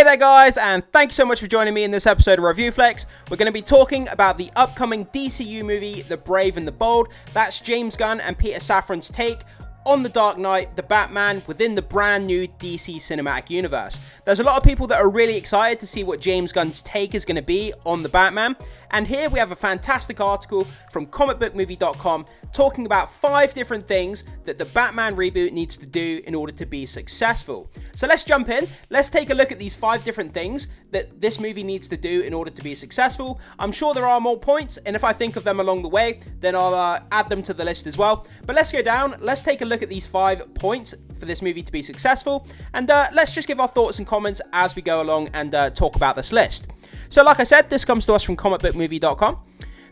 Hey there guys, and thank you so much for joining me in this episode of Review Flex. We're going to be talking about the upcoming DCU movie, The Brave and the Bold. That's James Gunn and Peter Safran's take on The Dark Knight, the Batman within the brand new DC cinematic universe. There's a lot of people that are really excited to see what James Gunn's take is going to be on the Batman, and here we have a fantastic article from comicbookmovie.com talking about 5 different things that the Batman reboot needs to do in order to be successful. So let's jump in, let's take a look at these 5 different things that this movie needs to do in order to be successful. I'm sure there are more points, and if I think of them along the way, then I'll add them to the list as well. But let's go down, let's take a look at these 5 points for this movie to be successful, and let's just give our thoughts and comments as we go along and talk about this list. So like I said, this comes to us from comicbookmovie.com.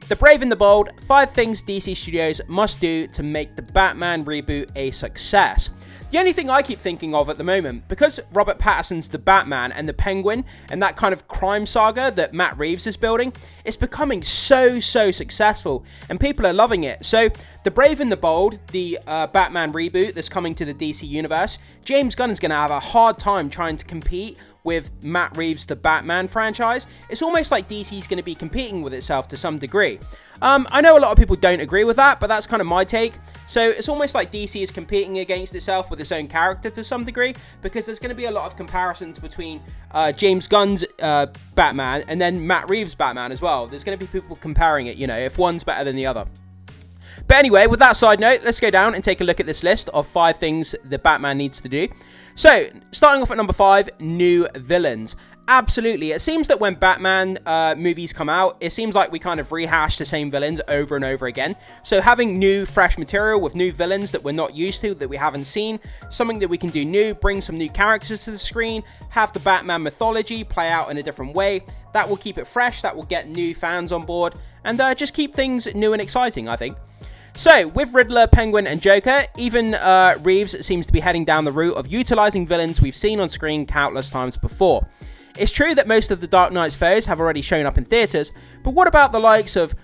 The Brave and the Bold, 5 things DC Studios must do to make the Batman reboot a success. The only thing I keep thinking of at the moment, because Robert Pattinson's The Batman and the Penguin and that kind of crime saga that Matt Reeves is building, it's becoming so successful and people are loving it. So The Brave and the Bold, the Batman reboot that's coming to the DC universe, James Gunn is going to have a hard time trying to compete with Matt Reeves' The Batman franchise. It's almost like DC's going to be competing with itself to some degree. I know a lot of people don't agree with that, but that's kind of my take. So it's almost like DC is competing against itself with its own character to some degree, because there's going to be a lot of comparisons between James Gunn's Batman and then Matt Reeves' Batman as well. There's going to be people comparing it, you know, if one's better than the other. But anyway, with that side note, let's go down and take a look at this list of 5 things the Batman needs to do. So, starting off at number 5, new villains. Absolutely. It seems that when Batman movies come out, it seems like we kind of rehash the same villains over and over again. So having new, fresh material with new villains that we're not used to, that we haven't seen, something that we can do new, bring some new characters to the screen, have the Batman mythology play out in a different way, that will keep it fresh, that will get new fans on board, and just keep things new and exciting, I think. So, with Riddler, Penguin, and Joker, even Reeves seems to be heading down the route of utilising villains we've seen on screen countless times before. It's true that most of the Dark Knight's foes have already shown up in theatres, but what about the likes of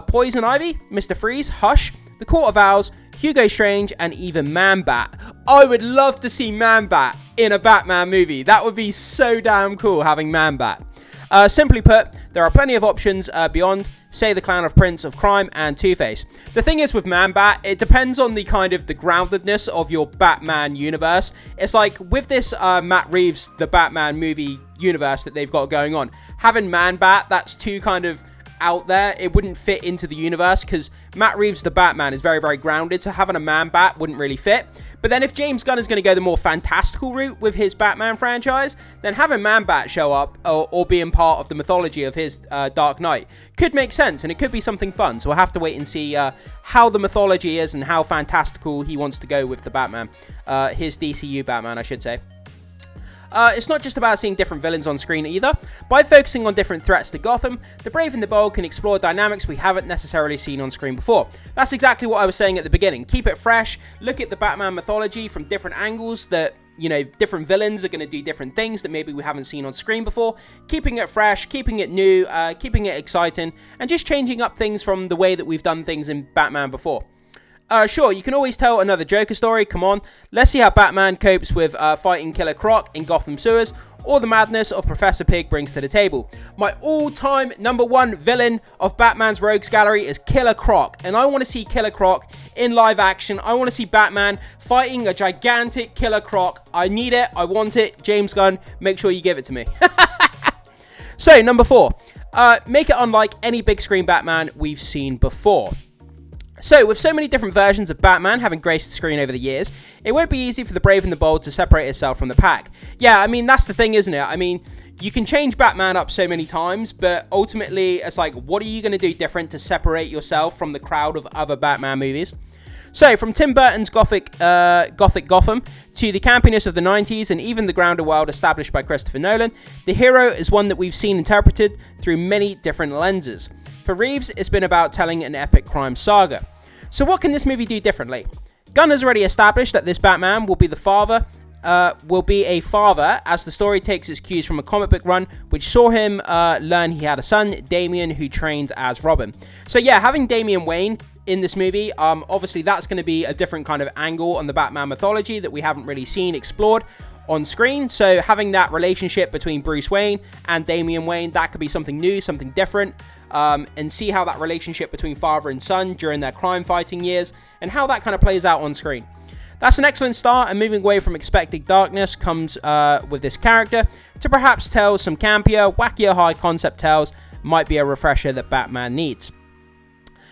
Poison Ivy, Mr. Freeze, Hush, The Court of Owls, Hugo Strange, and even Man-Bat? I would love to see Man-Bat in a Batman movie. That would be so damn cool, having Man-Bat. Simply put, there are plenty of options beyond, say, the Clown of Prince of Crime and Two-Face. The thing is with Man-Bat, it depends on the kind of the groundedness of your Batman universe. It's like with this Matt Reeves, the Batman movie universe that they've got going on, having Man-Bat, that's too kind of out there. It wouldn't fit into the universe because Matt Reeves, the Batman, is very grounded, so having a Man-Bat wouldn't really fit. But then if James Gunn is going to go the more fantastical route with his Batman franchise, then having Man-Bat show up or being part of the mythology of his Dark Knight could make sense, and it could be something fun. So we'll have to wait and see how the mythology is and how fantastical he wants to go with the Batman, his DCU Batman, I should say. It's not just about seeing different villains on screen either. By focusing on different threats to Gotham, the Brave and the Bold can explore dynamics we haven't necessarily seen on screen before. That's exactly what I was saying at the beginning. Keep it fresh, look at the Batman mythology from different angles that, you know, different villains are going to do different things that maybe we haven't seen on screen before. Keeping it fresh, keeping it new, keeping it exciting, and just changing up things from the way that we've done things in Batman before. Sure, you can always tell another Joker story, come on. Let's see how Batman copes with fighting Killer Croc in Gotham sewers, or the madness of Professor Pig brings to the table. My all-time #1 villain of Batman's Rogues Gallery is Killer Croc, and I want to see Killer Croc in live action. I want to see Batman fighting a gigantic Killer Croc. I need it, I want it. James Gunn, make sure you give it to me. So, number 4. Make it unlike any big screen Batman we've seen before. So, with so many different versions of Batman having graced the screen over the years, it won't be easy for the Brave and the Bold to separate itself from the pack. Yeah, I mean, that's the thing, isn't it? I mean, you can change Batman up so many times, but ultimately, it's like, what are you going to do different to separate yourself from the crowd of other Batman movies? So, from Tim Burton's Gothic Gotham to the campiness of the 90s and even the grounded world established by Christopher Nolan, the hero is one that we've seen interpreted through many different lenses. For Reeves, it's been about telling an epic crime saga. So what can this movie do differently? Gunn has already established that this Batman will be a father as the story takes its cues from a comic book run which saw him learn he had a son, Damian, who trains as Robin. So yeah, having Damian Wayne in this movie. Obviously, that's going to be a different kind of angle on the Batman mythology that we haven't really seen explored on screen. So having that relationship between Bruce Wayne and Damian Wayne, that could be something new, something different, and see how that relationship between father and son during their crime fighting years and how that kind of plays out on screen. That's an excellent start, and moving away from expected darkness comes with this character to perhaps tell some campier, wackier high concept tales might be a refresher that Batman needs.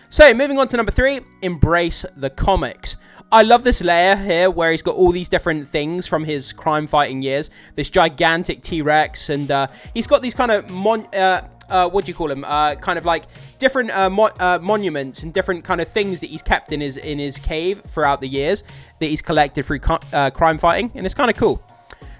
So, moving on to number 3, embrace the comics. I love this layer here where he's got all these different things from his crime fighting years. This gigantic T-Rex, and he's got these kind of what do you call them? Kind of like different monuments and different kind of things that he's kept in his cave throughout the years that he's collected through crime fighting, and it's kind of cool.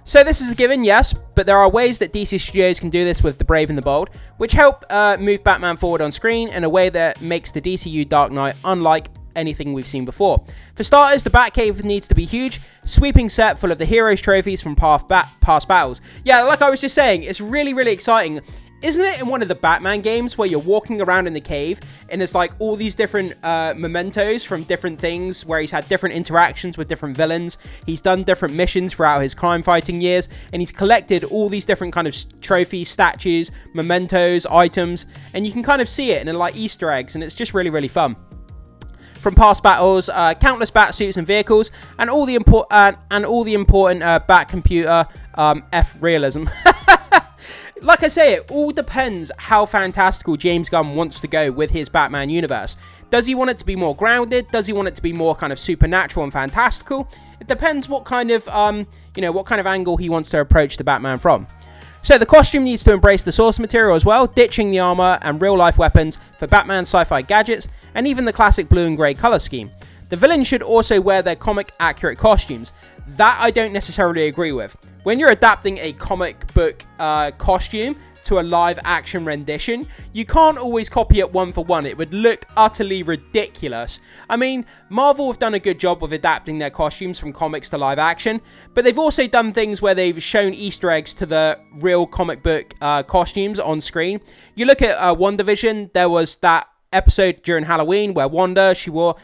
So this is a given, yes, but there are ways that DC Studios can do this with The Brave and the Bold, which help move Batman forward on screen in a way that makes the DCU Dark Knight unlike anything we've seen before. For starters, the Batcave needs to be huge, sweeping set full of the heroes' trophies from past battles. Yeah, like I was just saying, it's really, really exciting. Isn't it in one of the Batman games where you're walking around in the cave and it's like all these different mementos from different things where he's had different interactions with different villains. He's done different missions throughout his crime fighting years, and he's collected all these different kind of trophies, statues, mementos, items, and you can kind of see it in like Easter eggs, and it's just really, really fun. From past battles, countless bat suits and vehicles, and all the important bat computer F realism. Like I say, it all depends how fantastical James Gunn wants to go with his Batman universe. Does he want it to be more grounded? Does he want it to be more kind of supernatural and fantastical? It depends what kind of, what kind of angle he wants to approach the Batman from. So the costume needs to embrace the source material as well, ditching the armor and real-life weapons for Batman's sci-fi gadgets, and even the classic blue and grey color scheme. The villains should also wear their comic-accurate costumes. That I don't necessarily agree with. When you're adapting a comic book costume to a live-action rendition, you can't always copy it one for one. It would look utterly ridiculous. I mean, Marvel have done a good job with adapting their costumes from comics to live-action, but they've also done things where they've shown Easter eggs to the real comic book costumes on screen. You look at WandaVision, there was that episode during Halloween where Wanda, she wore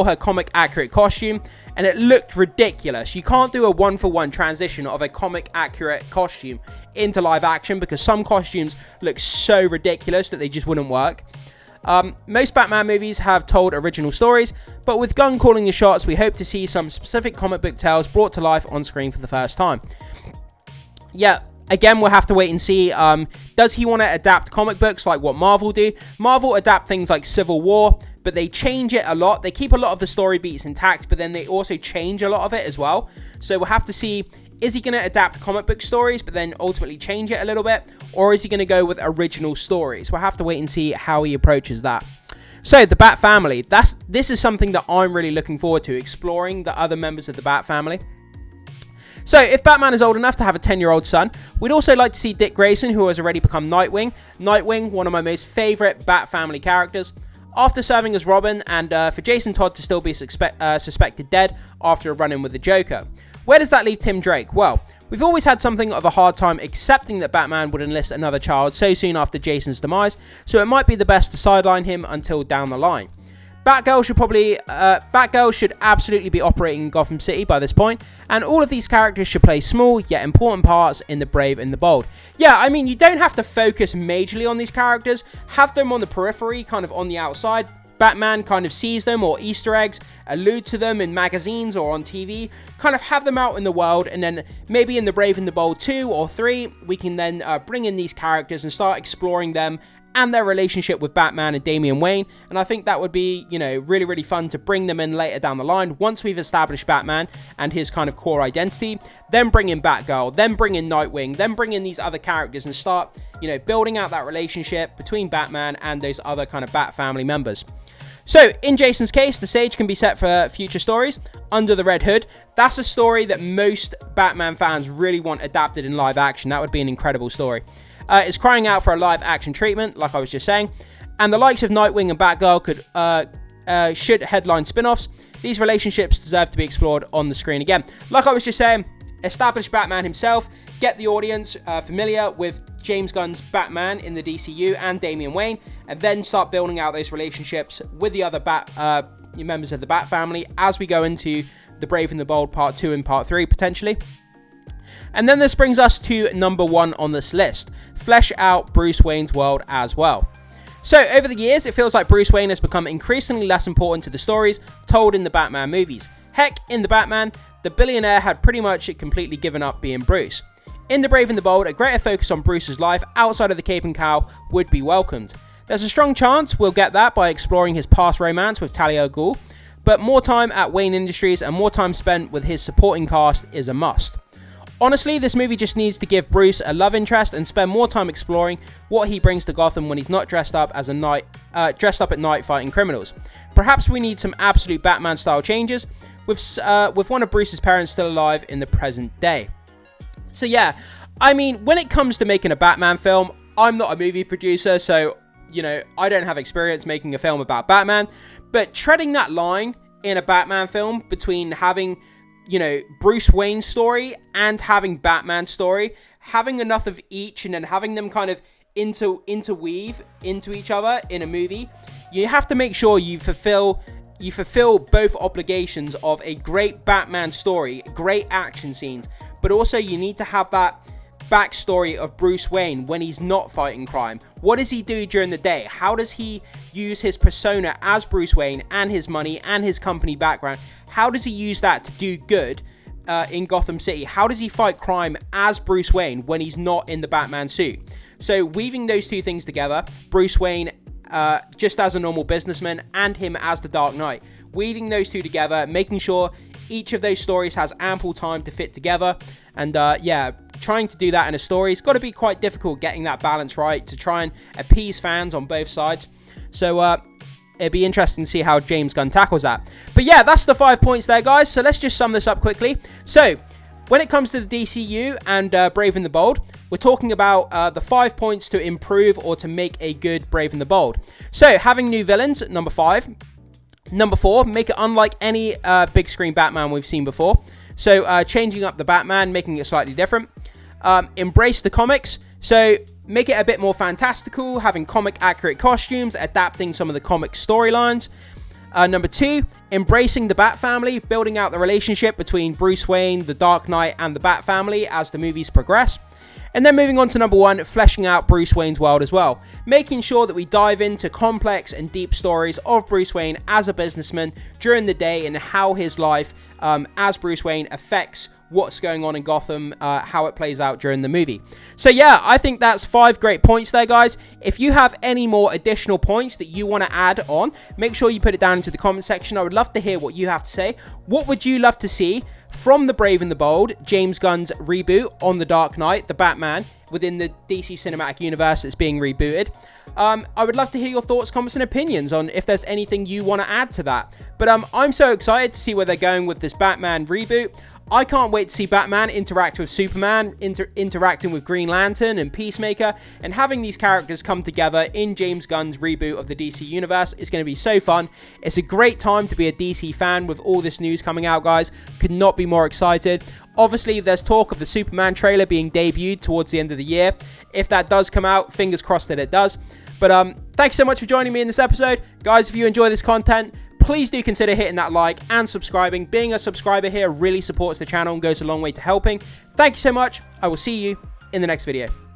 her comic accurate costume, and it looked ridiculous. You can't do a one-for-one transition of a comic accurate costume into live action because some costumes look so ridiculous that they just wouldn't work. Most Batman movies have told original stories, but with Gunn calling the shots, we hope to see some specific comic book tales brought to life on screen for the first time. Yeah, again, we'll have to wait and see. Does he want to adapt comic books like what Marvel do? Marvel adapt things like Civil War, but they change it a lot. They keep a lot of the story beats intact, but then they also change a lot of it as well. So we'll have to see, is he going to adapt comic book stories, but then ultimately change it a little bit? Or is he going to go with original stories? We'll have to wait and see how he approaches that. So, the Bat family. This is something that I'm really looking forward to, exploring the other members of the Bat family. So, if Batman is old enough to have a 10-year-old son, we'd also like to see Dick Grayson, who has already become Nightwing. Nightwing, one of my most favourite Bat family characters. After serving as Robin, and for Jason Todd to still be suspected dead after a run-in with the Joker. Where does that leave Tim Drake? Well, we've always had something of a hard time accepting that Batman would enlist another child so soon after Jason's demise, so it might be the best to sideline him until down the line. Batgirl should absolutely be operating in Gotham City by this point, and all of these characters should play small yet important parts in The Brave and the Bold. Yeah, I mean, you don't have to focus majorly on these characters, have them on the periphery, kind of on the outside. Batman kind of sees them, or Easter eggs, allude to them in magazines or on TV, kind of have them out in the world, and then maybe in The Brave and the Bold 2 or 3, we can then bring in these characters and start exploring them and their relationship with Batman and Damian Wayne, and I think that would be, really, really fun to bring them in later down the line, once we've established Batman and his kind of core identity, then bring in Batgirl, then bring in Nightwing, then bring in these other characters and start, building out that relationship between Batman and those other kind of Bat family members. So, in Jason's case, the stage can be set for future stories. Under the Red Hood, that's a story that most Batman fans really want adapted in live action. That would be an incredible story. It's crying out for a live action treatment, like I was just saying. And the likes of Nightwing and Batgirl should headline spin-offs. These relationships deserve to be explored on the screen again. Like I was just saying, establish Batman himself, get the audience familiar with James Gunn's Batman in the DCU and Damian Wayne, and then start building out those relationships with the other members of the Bat family as we go into The Brave and the Bold Part 2 and Part 3 potentially. And then this brings us to number 1 on this list, flesh out Bruce Wayne's world as well. So over the years, it feels like Bruce Wayne has become increasingly less important to the stories told in the Batman movies. Heck, in the Batman, the billionaire had pretty much completely given up being Bruce. In The Brave and the Bold, a greater focus on Bruce's life outside of the Cape and Cowl would be welcomed. There's a strong chance we'll get that by exploring his past romance with Talia al Ghul, but more time at Wayne Industries and more time spent with his supporting cast is a must. Honestly, this movie just needs to give Bruce a love interest and spend more time exploring what he brings to Gotham when he's not dressed up at night fighting criminals. Perhaps we need some absolute Batman-style changes with one of Bruce's parents still alive in the present day. So yeah, I mean, when it comes to making a Batman film, I'm not a movie producer, so, you know, I don't have experience making a film about Batman, but treading that line in a Batman film between having, you know, Bruce Wayne's story and having Batman's story, having enough of each and then having them kind of interweave into each other in a movie, you have to make sure you fulfill both obligations of a great Batman story, great action scenes, but also you need to have that backstory of Bruce Wayne when he's not fighting crime. What does he do during the day? How does he use his persona as Bruce Wayne and his money and his company background? How does he use that to do good in Gotham City? How does he fight crime as Bruce Wayne when he's not in the Batman suit? So weaving those two things together, Bruce Wayne just as a normal businessman and him as the Dark Knight, weaving those two together, making sure each of those stories has ample time to fit together, and yeah, trying to do that in a story, it's got to be quite difficult getting that balance right to try and appease fans on both sides. So it'd be interesting to see how James Gunn tackles that. But yeah, that's the 5 points there, guys. So let's just sum this up quickly. So when it comes to the DCU and Brave and the Bold, we're talking about the 5 points to improve or to make a good Brave and the Bold. So having new villains, number 5. Number 4, make it unlike any big screen Batman we've seen before. So changing up the Batman, making it slightly different. Embrace the comics. So make it a bit more fantastical, having comic accurate costumes, adapting some of the comic storylines. Number 2, embracing the Bat family, building out the relationship between Bruce Wayne, the Dark Knight, and the Bat family as the movies progress. And then moving on to number 1, fleshing out Bruce Wayne's world as well. Making sure that we dive into complex and deep stories of Bruce Wayne as a businessman during the day and how his life as Bruce Wayne affects what's going on in Gotham, how it plays out during the movie. So yeah, I think that's 5 great points there, guys. If you have any more additional points that you want to add on, make sure you put it down into the comment section. I would love to hear what you have to say. What would you love to see from The Brave and the Bold, James Gunn's reboot on The Dark Knight, the Batman, within the DC Cinematic Universe that's being rebooted? I would love to hear your thoughts, comments, and opinions on if there's anything you want to add to that. But I'm so excited to see where they're going with this Batman reboot. I can't wait to see Batman interact with Superman, interacting with Green Lantern and Peacemaker, and having these characters come together in James Gunn's reboot of the DC Universe is going to be so fun. It's a great time to be a DC fan with all this news coming out, guys. Could not be more excited. Obviously, there's talk of the Superman trailer being debuted towards the end of the year. If that does come out, fingers crossed that it does. But thanks so much for joining me in this episode. Guys, if you enjoy this content, please do consider hitting that like and subscribing. Being a subscriber here really supports the channel and goes a long way to helping. Thank you so much. I will see you in the next video.